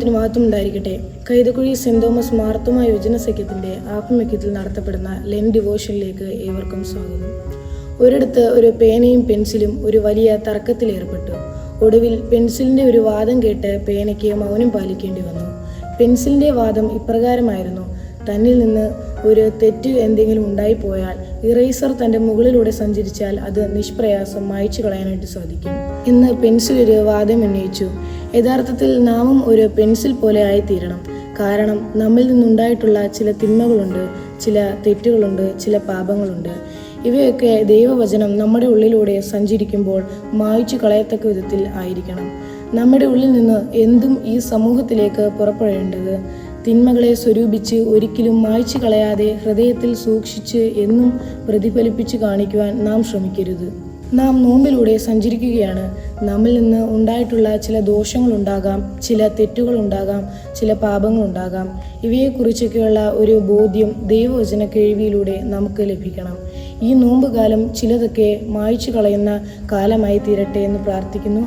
ദൈവനാമത്തിന് മഹത്വം ഉണ്ടായിരിക്കട്ടെ. കൈതക്കുഴി സെന്റ് തോമസ് മാർത്തോമ യുവജന സഖ്യത്തിന്റെ ആഭിമുഖ്യത്തിൽ നടത്തപ്പെടുന്ന ലെൻ ഡിവോഷനിലേക്ക് ഏവർക്കും സ്വാഗതം. ഒരിടത്ത് ഒരു പേനയും പെൻസിലും ഒരു വലിയ തർക്കത്തിലേർപ്പെട്ടു. ഒടുവിൽ പെൻസിലിന്റെ ഒരു വാദം കേട്ട് പേനയ്ക്ക് മൗനം പാലിക്കേണ്ടി വന്നു. പെൻസിലിന്റെ വാദം ഇപ്രകാരമായിരുന്നു: തന്നിൽ നിന്ന് ഒരു തെറ്റ് എന്തെങ്കിലും ഉണ്ടായിപ്പോയാൽ ഇറേസർ തന്റെ മുകളിലൂടെ സഞ്ചരിച്ചാൽ അത് നിഷ്പ്രയാസം മായ്ച്ചു കളയാനായിട്ട് സാധിക്കും എന്ന് പെൻസിൽ ഒരു വാദം ഉന്നയിച്ചു. യഥാർത്ഥത്തിൽ നാമും ഒരു പെൻസിൽ പോലെ ആയിത്തീരണം. കാരണം നമ്മിൽ നിന്നുണ്ടായിട്ടുള്ള ചില തിന്മകളുണ്ട്, ചില തെറ്റുകളുണ്ട്, ചില പാപങ്ങളുണ്ട്. ഇവയൊക്കെ ദൈവവചനം നമ്മുടെ ഉള്ളിലൂടെ സഞ്ചരിക്കുമ്പോൾ മായ്ച്ചു കളയത്തക്ക വിധത്തിൽ ആയിരിക്കണം. നമ്മുടെ ഉള്ളിൽ നിന്ന് എന്തും ഈ സമൂഹത്തിലേക്ക് പുറപ്പെടേണ്ടത് തിന്മകളെ സ്വരൂപിച്ച് ഒരിക്കലും മായ്ച്ചു കളയാതെ ഹൃദയത്തിൽ സൂക്ഷിച്ച് എന്നും പ്രതിഫലിപ്പിച്ച് കാണിക്കുവാൻ നാം ശ്രമിക്കരുത്. നാം നോമ്പിലൂടെ സഞ്ചരിക്കുകയാണ്. നമ്മിൽ നിന്ന് ഉണ്ടായിട്ടുള്ള ചില ദോഷങ്ങളുണ്ടാകാം, ചില തെറ്റുകളുണ്ടാകാം, ചില പാപങ്ങളുണ്ടാകാം. ഇവയെക്കുറിച്ചൊക്കെയുള്ള ഒരു ബോധ്യം ദൈവവചന കേൾവിയിലൂടെ നമുക്ക് ലഭിക്കണം. ഈ നോമ്പ് കാലം ചിലതൊക്കെ മായ്ച്ചു കളയുന്ന കാലമായി തീരട്ടെ എന്ന് പ്രാർത്ഥിക്കുന്നു.